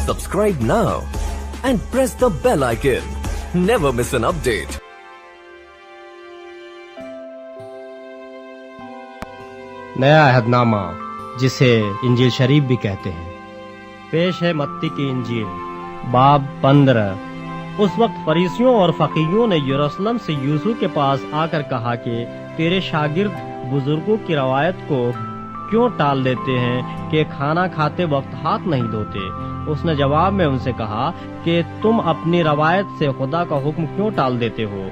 Subscribe now and press the bell icon. Never miss an update. नया अहदनामा, जिसे इंजील शरीफ भी कहते हैं, पेश है मत्ती की इंजील बाब 15। उस वक्त फरीसियों और फकीरों ने यरूशलेम से यूसुफ के पास आकर कहा कि तेरे शागिर्द बुजुर्गों की रवायत को क्यों टाल देते हैं कि खाना खाते वक्त हाथ नहीं धोते। उसने जवाब में उनसे कहा कि तुम अपनी रवायत से खुदा का हुक्म क्यों टाल देते हो,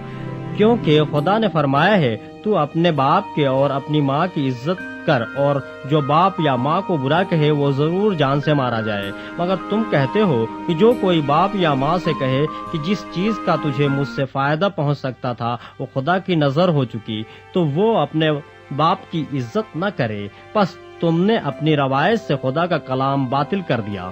क्योंकि खुदा ने फरमाया है, तू अपने बाप के और अपनी माँ की इज्जत कर, और जो बाप या माँ को बुरा कहे वो जरूर जान से मारा जाए। मगर तुम कहते हो कि जो कोई बाप या माँ से कहे कि जिस चीज का तुझे मुझसे फायदा पहुँच सकता था वो खुदा की नजर हो चुकी, तो वो अपने बाप की इज्जत न करे। बस तुमने अपनी रवायत से खुदा का कलाम बातिल कर दिया।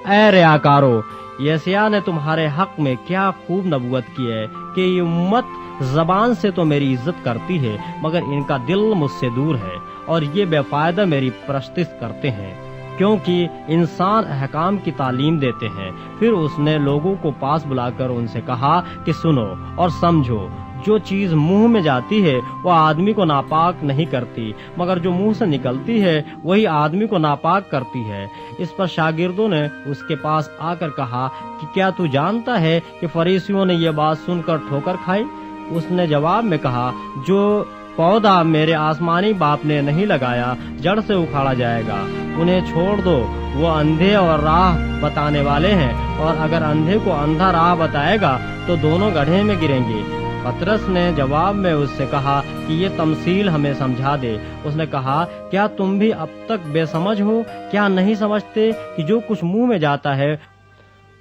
ऐ रियाकारो, यशायाह ने तुम्हारे हक में क्या खूब नबूवत की है कि ये उम्मत जबान से तो मेरी इज्जत करती है, मगर इनका दिल मुझसे दूर है और ये बेफायदा मेरी परस्तिश करते हैं। क्योंकि इंसान अहकाम की तालीम देते हैं। फिर उसने लोगों को पास बुलाकर उनसे कहा कि सुनो और समझो, जो चीज मुंह में जाती है वह आदमी को नापाक नहीं करती, मगर जो मुंह से निकलती है वही आदमी को नापाक करती है। इस पर शागिर्दों ने उसके पास आकर कहा कि क्या तू जानता है कि फरीसियों ने यह बात सुनकर ठोकर खाई। उसने जवाब में कहा, जो पौधा मेरे आसमानी बाप ने नहीं लगाया जड़ से उखाड़ा जाएगा। उन्हें छोड़ दो, वो अंधे और राह बताने वाले हैं, और अगर अंधे को अंधा राह बताएगा तो दोनों गड्ढे में गिरेंगे। पतरस ने जवाब में उससे कहा कि ये तमसील हमें समझा दे। उसने कहा, क्या तुम भी अब तक बेसमझ हो? क्या नहीं समझते कि जो कुछ मुंह में जाता है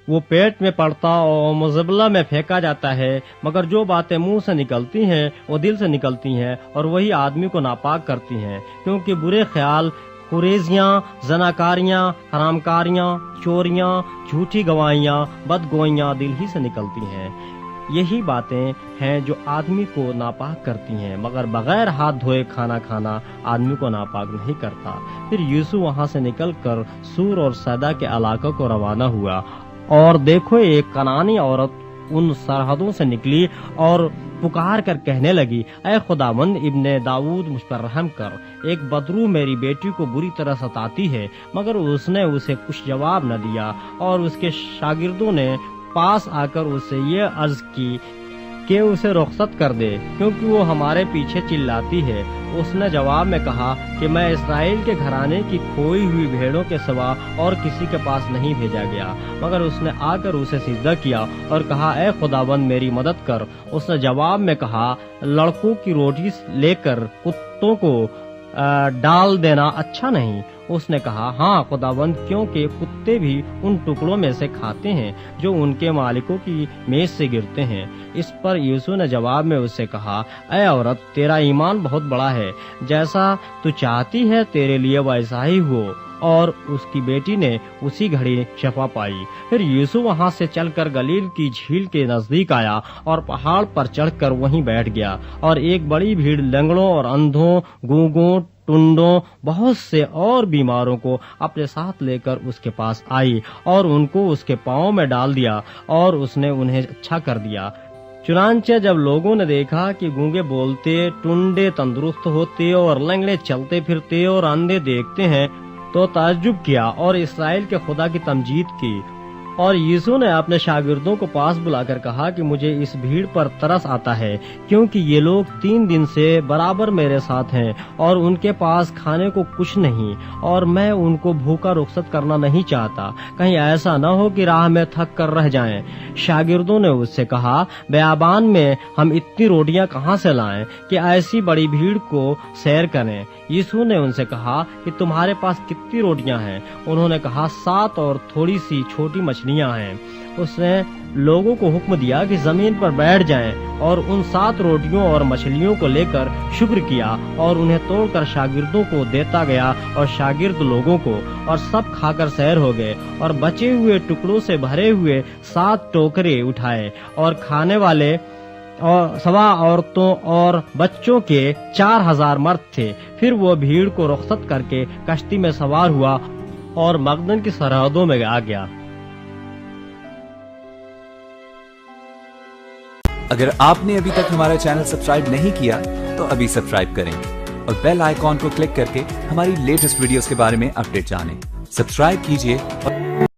वो पेट में पड़ता और मुज़बला में फेंका जाता है, मगर जो बातें मुंह से निकलती हैं वो दिल से निकलती हैं और वही आदमी को नापाक करती हैं। क्योंकि बुरे ख्याल, खुरेजियाँ, जनाकारियाँ, हरामकारियाँ, चोरियाँ, झूठी गवाहियाँ, बदगोइयाँ दिल ही से निकलती हैं। यही बातें हैं जो आदमी को नापाक करती हैं, मगर बगैर हाथ धोए खाना खाना आदमी को नापाक नहीं करता। फिर यूसुफ वहाँ से निकलकर सूर और सैदा के इलाके को रवाना हुआ, और देखो एक कनानी औरत उन सरहदों से निकली और पुकार कर कहने लगी, ऐ खुदावंद इब्ने दाऊद, मुझ पर रहम कर, एक बदरू मेरी बेटी को बुरी तरह सताती है। मगर उसने उसे कुछ जवाब न दिया, और उसके शागिर्दों ने पास आकर उससे ये अर्ज की कि उसे रुखसत कर दे, क्योंकि वो हमारे पीछे चिल्लाती है। उसने जवाब में कहा कि मैं इस्राएल के घराने की खोई हुई भेड़ों के सिवा और किसी के पास नहीं भेजा गया। मगर उसने आकर उसे सिजदा किया और कहा, ऐ खुदाबंद मेरी मदद कर। उसने जवाब में कहा, लड़कों की रोटी लेकर कुत्तों को डाल देना अच्छा नहीं। उसने कहा, हाँ खुदावंद, क्योंकि कुत्ते भी उन टुकड़ों में से खाते हैं जो उनके मालिकों की मेज से गिरते हैं। इस पर यूसुफ ने जवाब में उससे कहा, ऐ औरत, तेरा ईमान बहुत बड़ा है, जैसा तू चाहती है तेरे लिए वैसा ही हो। और उसकी बेटी ने उसी घड़ी शफा पाई। फिर यूसुफ वहाँ से चलकर गलील की झील के नजदीक आया और पहाड़ पर चढ़कर वहीं बैठ गया, और एक बड़ी भीड़ लंगड़ों और अंधों, गूंगों, टुंडों, बहुत से और बीमारों को अपने साथ लेकर उसके पास आई और उनको उसके पाँव में डाल दिया, और उसने उन्हें अच्छा कर दिया। चुनांचे जब लोगों ने देखा कि गूंगे बोलते, टुंडे तंदुरुस्त होते और लंगड़े चलते फिरते और अंधे देखते हैं, तो ताज्जुब किया और इस्राएल के खुदा की तमजीद की। और यीशु ने अपने शागिर्दों को पास बुलाकर कहा कि मुझे इस भीड़ पर तरस आता है, क्योंकि ये लोग 3 दिन से बराबर मेरे साथ हैं और उनके पास खाने को कुछ नहीं, और मैं उनको भूखा रुखसत करना नहीं चाहता, कहीं ऐसा न हो कि राह में थक कर रह जाएं। शागिर्दों ने उससे कहा, बेआबान में हम इतनी रोटियां कहाँ से लाएं कि ऐसी बड़ी भीड़ को सैर करें। यीशु ने उनसे कहा कि तुम्हारे पास कितनी रोटियां हैं? उन्होंने कहा, 7 और थोड़ी सी छोटी मछलियां हैं। उसने लोगों को हुक्म दिया कि जमीन पर बैठ जाएं, और उन 7 रोटियों और मछलियों को लेकर शुक्र किया और उन्हें तोड़कर शागिर्दों को देता गया, और शागिर्द लोगों को, और सब खाकर सैर हो गए। और बचे हुए टुकड़ों से भरे हुए 7 टोकरे उठाए, और खाने वाले और 100 औरतों और बच्चों के 4000 मर्द थे। फिर वो भीड़ को रुखसत करके कश्ती में सवार हुआ और मगदन की सरहदों में आ गया। اگر آپ نے ابھی تک ہمارا چینل سبسکرائب نہیں کیا تو ابھی سبسکرائب کریں اور بیل آئیکن کو کلک کر کے ہماری لیٹسٹ ویڈیوز کے بارے میں اپڈیٹ جانیں. سبسکرائب کیجئے اور